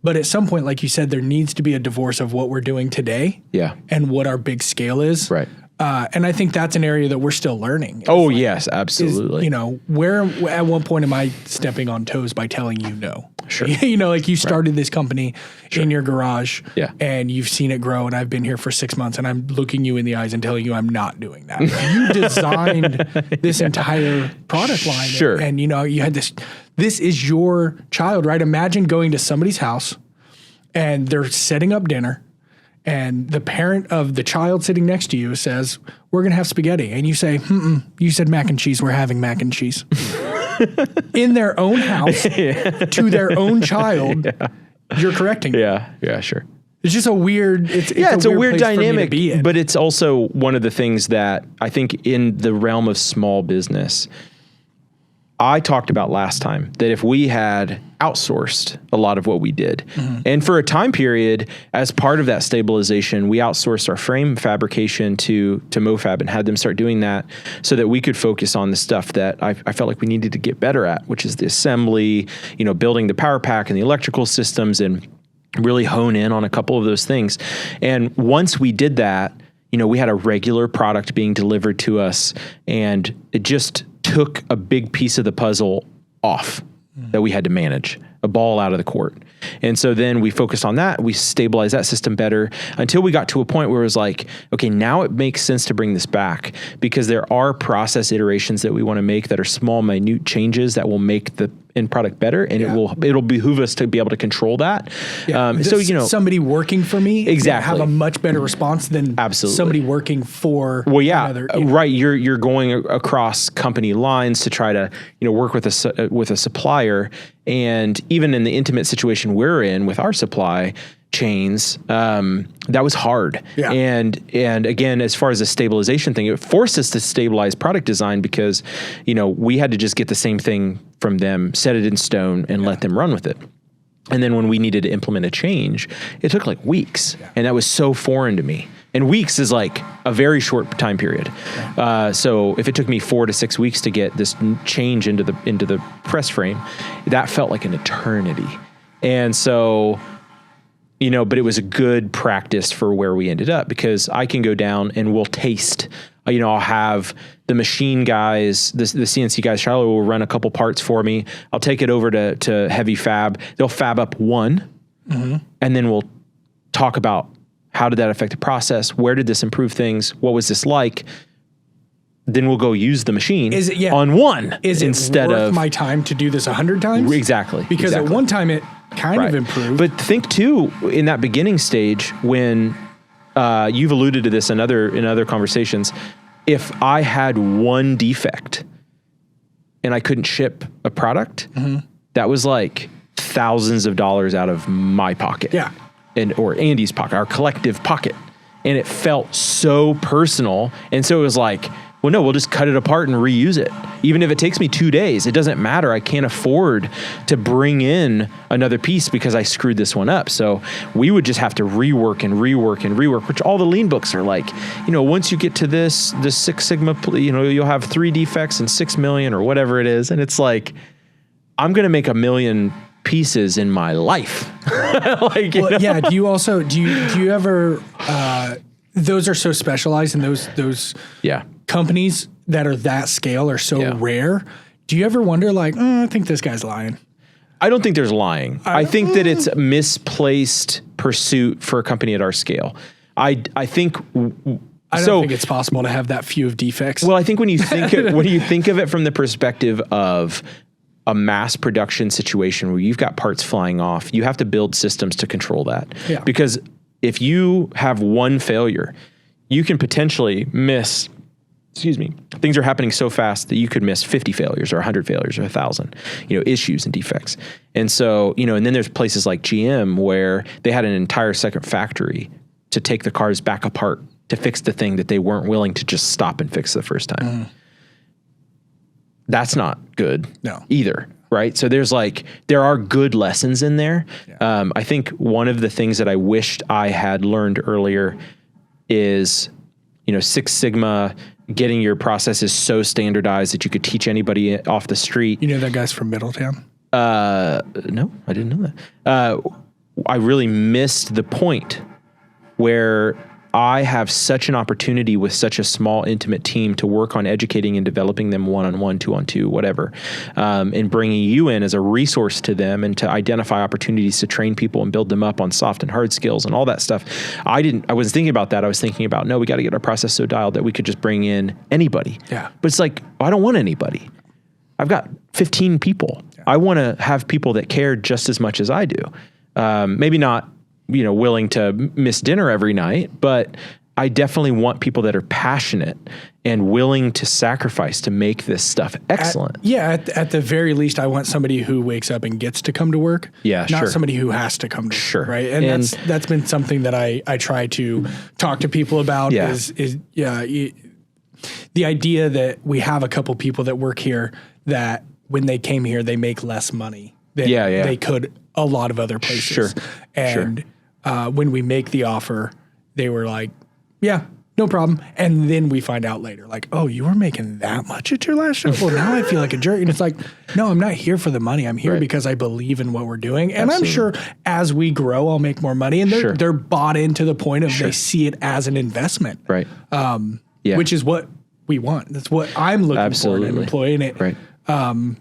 But at some point, like you said, there needs to be a divorce of what we're doing today and what our big scale is. Right. And I think that's an area that we're still learning. Oh, yes, absolutely. Where at one point am I stepping on toes by telling you no? Sure. Like you started this company in your garage and you've seen it grow and I've been here for 6 months and I'm looking you in the eyes and telling you I'm not doing that. You designed this entire product line. Sure. And you had this is your child, right? Imagine going to somebody's house and they're setting up dinner. And the parent of the child sitting next to you says, we're going to have spaghetti. And you say, you said mac and cheese. We're having mac and cheese. In their own house to their own child, you're correcting them. Yeah, sure. It's just a weird, it's a weird place dynamic, for me to be in. but it's also one of the things that I think in the realm of small business, I talked about last time that if we had outsourced a lot of what we did, and for a time period, as part of that stabilization, we outsourced our frame fabrication to MoFab and had them start doing that so that we could focus on the stuff that I felt like we needed to get better at, which is the assembly, building the power pack and the electrical systems and really hone in on a couple of those things. And once we did that, we had a regular product being delivered to us and it just took a big piece of the puzzle off that we had to manage, a ball out of the court. And so then we focused on that. We stabilized that system better until we got to a point where it was like, okay, now it makes sense to bring this back because there are process iterations that we want to make that are small, minute changes that will make the end product better. And it'll behoove us to be able to control that. Somebody working for me exactly have a much better response than somebody working for another. Right. You're going across company lines to try to, work with a supplier. And even in the intimate situation we're in with our supply chains, that was hard. Yeah. And again, as far as the stabilization thing, it forced us to stabilize product design because, we had to just get the same thing from them, set it in stone and let them run with it. And then when we needed to implement a change, it took like weeks. Yeah. And that was so foreign to me. And weeks is like a very short time period. Yeah. So if it took me 4 to 6 weeks to get this change into the press frame, that felt like an eternity. And so, but it was a good practice for where we ended up because I can go down and we'll taste. I'll have the machine guys, the CNC guys, Charlotte will run a couple parts for me. I'll take it over to heavy fab. They'll fab up one, and then we'll talk about how did that affect the process? Where did this improve things? What was this like? Then we'll go use the machine on one instead of my time to do this 100 times? Exactly. Because at one time it kind of improved. But think too, in that beginning stage when you've alluded to this in other conversations, if I had one defect and I couldn't ship a product, that was like thousands of dollars out of my pocket. Yeah. Or Andy's pocket, our collective pocket. And it felt so personal. And so it was like, well, no, we'll just cut it apart and reuse it. Even if it takes me 2 days, it doesn't matter. I can't afford to bring in another piece because I screwed this one up. So we would just have to rework, which all the lean books are like, once you get to this Six Sigma, you'll have 3 defects and 6 million or whatever it is. And it's like, I'm going to make 1 million pieces in my life. Yeah. Do you ever, those are so specialized and those companies that are that scale are so rare. Do you ever wonder I think this guy's lying? I don't think there's lying. I think that it's misplaced pursuit for a company at our scale. I think I don't think it's possible to have that few of defects. Well, I think when you think of it from the perspective of a mass production situation where you've got parts flying off, you have to build systems to control that. Yeah. Because if you have one failure, you can potentially miss, things are happening so fast that you could miss 50 failures or 100 failures or 1,000, issues and defects. And so, and then there's places like GM where they had an entire second factory to take the cars back apart to fix the thing that they weren't willing to just stop and fix the first time. That's not good either. right? So there are good lessons in there. Yeah. I think one of the things that I wished I had learned earlier is, Six Sigma, getting your processes so standardized that you could teach anybody off the street. You know that guy's from Middletown? No, I didn't know that. I really missed the point where I have such an opportunity with such a small, intimate team to work on educating and developing them one-on-one, two-on-two, whatever, and bringing you in as a resource to them and to identify opportunities to train people and build them up on soft and hard skills and all that stuff. I wasn't thinking about that. I was thinking about, no, we got to get our process so dialed that we could just bring in anybody. Yeah. But it's like, I don't want anybody. I've got 15 people. Yeah. I want to have people that care just as much as I do. Maybe not, willing to miss dinner every night, but I definitely want people that are passionate and willing to sacrifice to make this stuff excellent. At the very least, I want somebody who wakes up and gets to come to work. Yeah, not somebody who has to come to work. Sure. Right. And that's been something that I try to talk to people about is the idea that we have a couple people that work here that when they came here, they make less money than they could a lot of other places. Sure. And when we make the offer, they were like, yeah, no problem. And then we find out later, like, oh, you were making that much at your last show? Well, now I feel like a jerk. And it's like, no, I'm not here for the money. I'm here because I believe in what we're doing. And I'm sure as we grow, I'll make more money. And they're bought into the point of they see it as an investment. Right. Which is what we want. That's what I'm looking for in an employee. And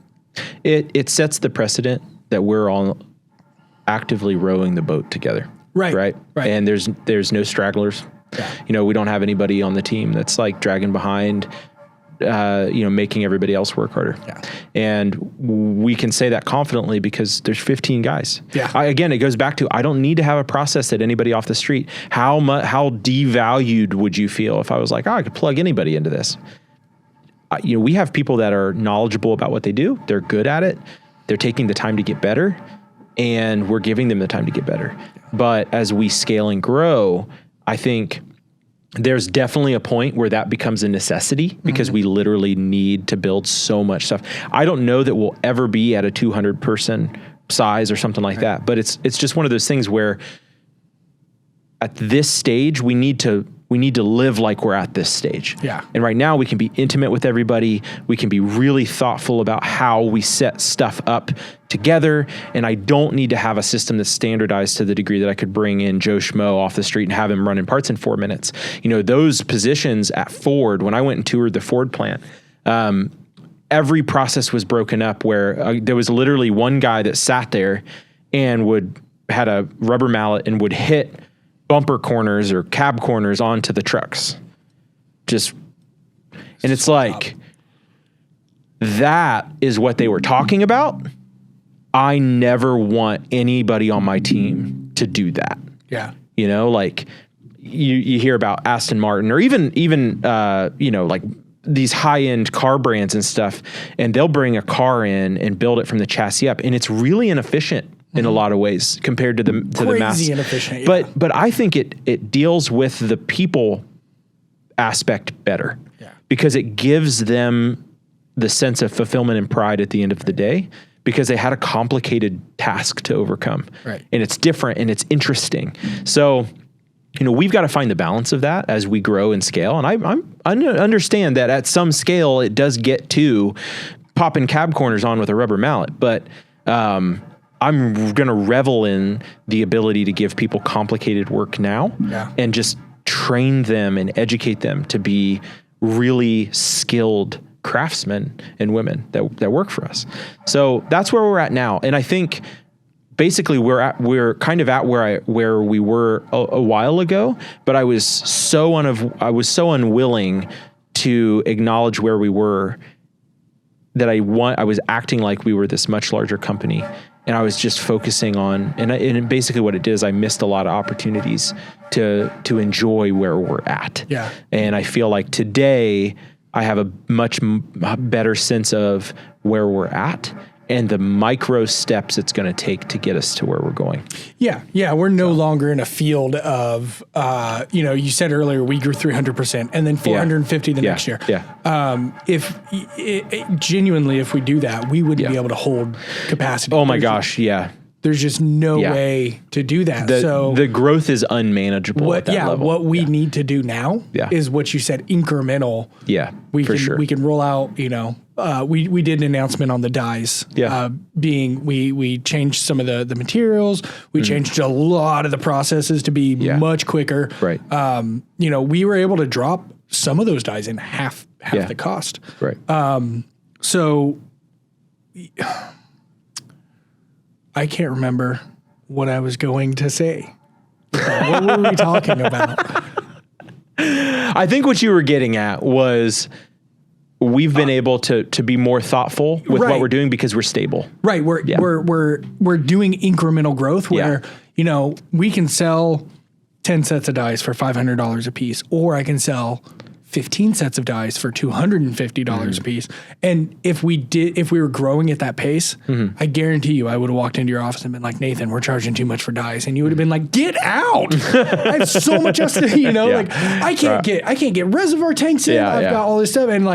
it sets the precedent that we're all actively rowing the boat together. Right. And there's no stragglers. Yeah. We don't have anybody on the team that's like dragging behind, making everybody else work harder. Yeah. And we can say that confidently because there's 15 guys. Yeah. Again, it goes back to, I don't need to have a process that anybody off the street. How devalued would you feel if I was like, I could plug anybody into this? We have people that are knowledgeable about what they do. They're good at it. They're taking the time to get better, and we're giving them the time to get better. But as we scale and grow, I think there's definitely a point where that becomes a necessity because we literally need to build so much stuff. I don't know that we'll ever be at a 200 person size or something like that, but it's just one of those things where at this stage we need to live like we're at this stage. Yeah. And right now we can be intimate with everybody. We can be really thoughtful about how we set stuff up together. And I don't need to have a system that's standardized to the degree that I could bring in Joe Schmo off the street and have him running parts in 4 minutes. Those positions at Ford, when I went and toured the Ford plant, every process was broken up where there was literally one guy that sat there and had a rubber mallet and would hit bumper corners or cab corners onto the trucks. And it's like, that is what they were talking about. I never want anybody on my team to do that. Yeah. Like you hear about Aston Martin or even like these high-end car brands and stuff, and they'll bring a car in and build it from the chassis up. And it's really inefficient in a lot of ways compared to the mass. Crazy inefficient. Yeah. But I think it deals with the people aspect better because it gives them the sense of fulfillment and pride at the end of the day because they had a complicated task to overcome. Right. And it's different and it's interesting. So, we've got to find the balance of that as we grow and scale. And I understand that at some scale it does get to popping cab corners on with a rubber mallet, but I'm going to revel in the ability to give people complicated work now and just train them and educate them to be really skilled craftsmen and women that work for us. So that's where we're at now. And I think basically we're kind of at where we were a while ago, but I was so unwilling to acknowledge where we were that I was acting like we were this much larger company. And I was just focusing on, and basically what it did is I missed a lot of opportunities to enjoy where we're at. Yeah. And I feel like today I have a much better sense of where we're at and the micro steps it's going to take to get us to where we're going. Yeah. We're no longer in a field of, you said earlier we grew 300% and then 450 the next year. Yeah. Genuinely, if we do that, we wouldn't be able to hold capacity. Oh my gosh. Yeah. There's just no way to do that. So the growth is unmanageable at that level. What we need to do now is what you said, incremental. Yeah, we sure. can roll out, we did an announcement on the dies. Yeah. We changed some of the materials. We changed a lot of the processes to be much quicker. Right. We were able to drop some of those dies in half the cost. Right. So I can't remember what I was going to say. What were we talking about? I think what you were getting at was we've been able to be more thoughtful with what we're doing because we're stable. Right. We're doing incremental growth where, we can sell 10 sets of dies for $500 a piece, or I can sell 15 sets of dies for $250 a piece. And if we were growing at that pace, I guarantee you I would have walked into your office and been like, Nathan, we're charging too much for dies. And you would have been like, get out. I have so much else to, like I can't get reservoir tanks in. I've got all this stuff. And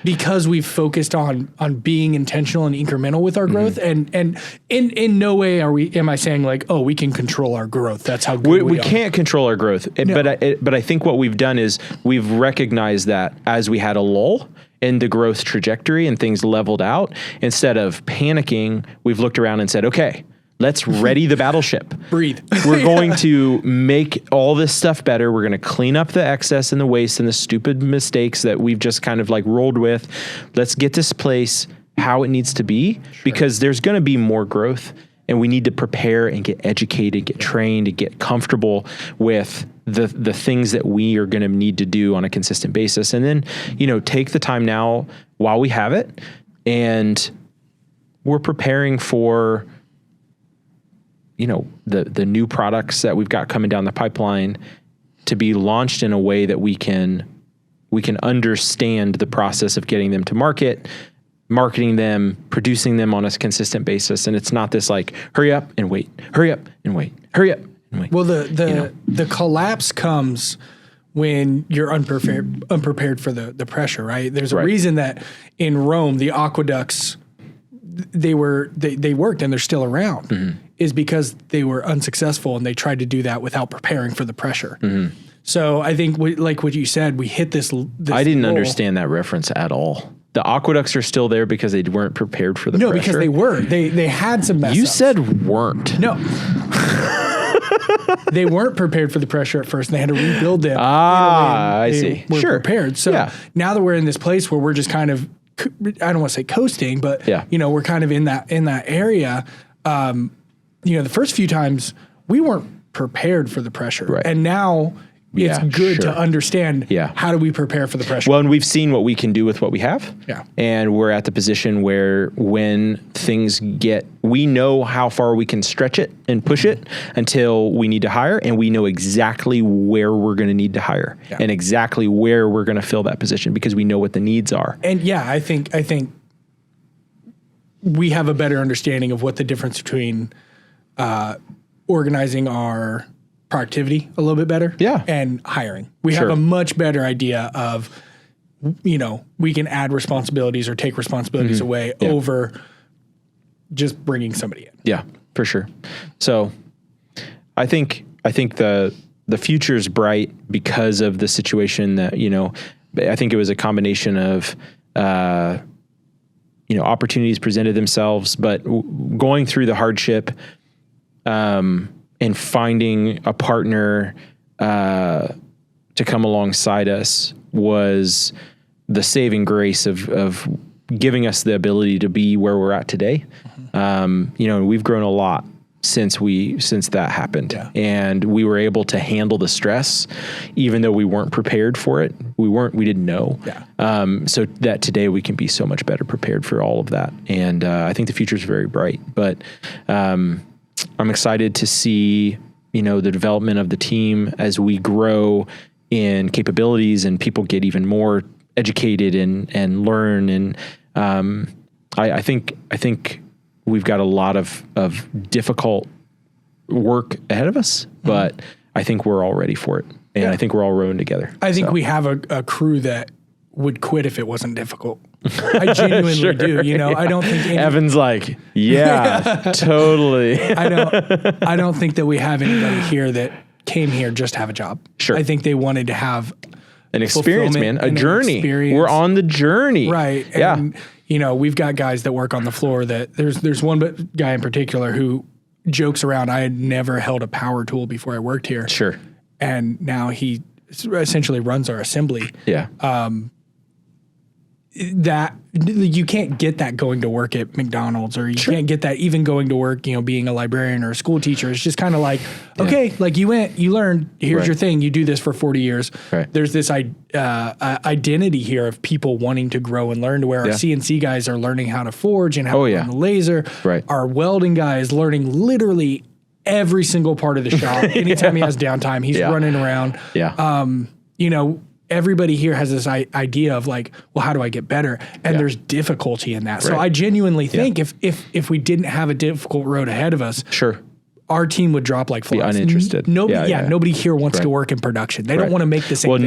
because we've focused on being intentional and incremental with our growth, and in no way am I saying like, oh, we can control our growth. That's how good we are. Can't control our growth. But I think what we've done is we've recognized that as we had a lull in the growth trajectory and things leveled out, instead of panicking, we've looked around and said, okay, let's ready the battleship. Breathe. We're going to make all this stuff better. We're going to clean up the excess and the waste and the stupid mistakes that we've just kind of like rolled with. Let's get this place how it needs to be, because there's going to be more growth. And we need to prepare and get educated, get trained, and get comfortable with the things that we are going to need to do on a consistent basis. And then, take the time now while we have it, and we're preparing for, the new products that we've got coming down the pipeline to be launched in a way that we can understand the process of getting them to market, marketing them, producing them on a consistent basis. And it's not this like, hurry up and wait, hurry up and wait, hurry up and wait. Well, the collapse comes when you're unprepared for the pressure, right? There's a reason that in Rome, the aqueducts, they worked and they're still around, is because they were unsuccessful and they tried to do that without preparing for the pressure. So I think like what you said, we hit this I didn't understand that reference at all. The aqueducts are still there because they weren't prepared for the pressure? No, because they were. They had some mess You ups. said weren't. No. They weren't prepared for the pressure at first, and they had to rebuild them. I see. We're prepared. So now that we're in this place where we're just kind of, I don't want to say coasting, but we're kind of in that area. The first few times we weren't prepared for the pressure, and now it's good to understand how do we prepare for the pressure. Well, and we've seen what we can do with what we have. Yeah. And we're at the position where when things we know how far we can stretch it and push it until we need to hire, and we know exactly where we're going to need to hire and exactly where we're going to fill that position because we know what the needs are. And I think we have a better understanding of what the difference between organizing our productivity a little bit better and hiring. We have a much better idea of, we can add responsibilities or take responsibilities away over just bringing somebody in. Yeah, for sure. So I think the future is bright because of the situation that, I think it was a combination of, opportunities presented themselves, but going through the hardship, and finding a partner to come alongside us was the saving grace of giving us the ability to be where we're at today. We've grown a lot since that happened, and we were able to handle the stress, even though we weren't prepared for it. We didn't know. So that today we can be so much better prepared for all of that. And I think the future is very bright, but I'm excited to see, the development of the team as we grow in capabilities and people get even more educated and learn. And I think we've got a lot of difficult work ahead of us, but I think we're all ready for it. And I think we're all rowing together. I think we have a crew that would quit if it wasn't difficult. I genuinely do. You know, I don't think Evan's like, yeah, totally. I don't think that we have anybody here that came here just to have a job. Sure. I think they wanted to have an experience, man, a and journey. We're on the journey. Right. Yeah. And, you know, we've got guys that work on the floor that there's one guy in particular who jokes around. I had never held a power tool before I worked here. Sure. And now he essentially runs our assembly. Yeah. That you can't get that going to work at McDonald's, or you can't get that even going to work, you know, being a librarian or a school teacher. It's just kind of like, okay, like you learned, here's your thing. You do this for 40 years. Right. There's this identity here of people wanting to grow and learn, to where our CNC guys are learning how to forge and how to run the laser. Right. Our welding guy is learning literally every single part of the shop. Anytime he has downtime, he's running around. Yeah. You know, everybody here has this idea of like, well, how do I get better? And there's difficulty in that. So I genuinely think if we didn't have a difficult road ahead of us, our team would drop like flies. Be uninterested. Nobody here wants to work in production. They don't want to make the same. Well, thing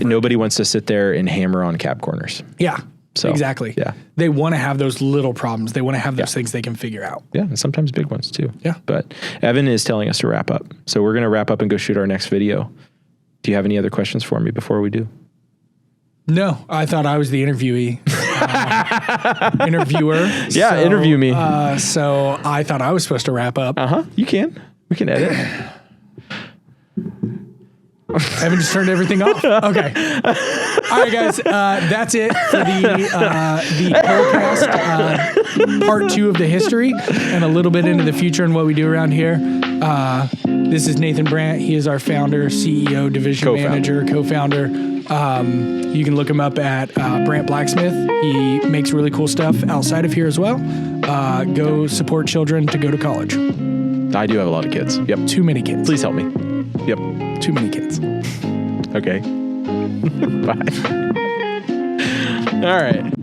nobody wants to sit there and hammer on cab corners. Yeah. So, exactly. Yeah. They want to have those little problems. They want to have those things they can figure out. Yeah, and sometimes big ones too. Yeah. But Evan is telling us to wrap up. So we're going to wrap up and go shoot our next video. Do you have any other questions for me before we do? No, I thought I was the interviewer. Yeah, interview me. So I thought I was supposed to wrap up. You can. We can edit. Evan just turned everything off. Okay. All right, guys. That's it for the podcast, part 2 of the history, and a little bit into the future and what we do around here. This is Nathan Brandt. He is our founder, CEO, division manager, co-founder. You can look him up at Brandt Blacksmith. He makes really cool stuff outside of here as well. Go support children to go to college. I do have a lot of kids. Yep. Too many kids. Please help me. Yep. Too many kids. Okay. Bye. All right.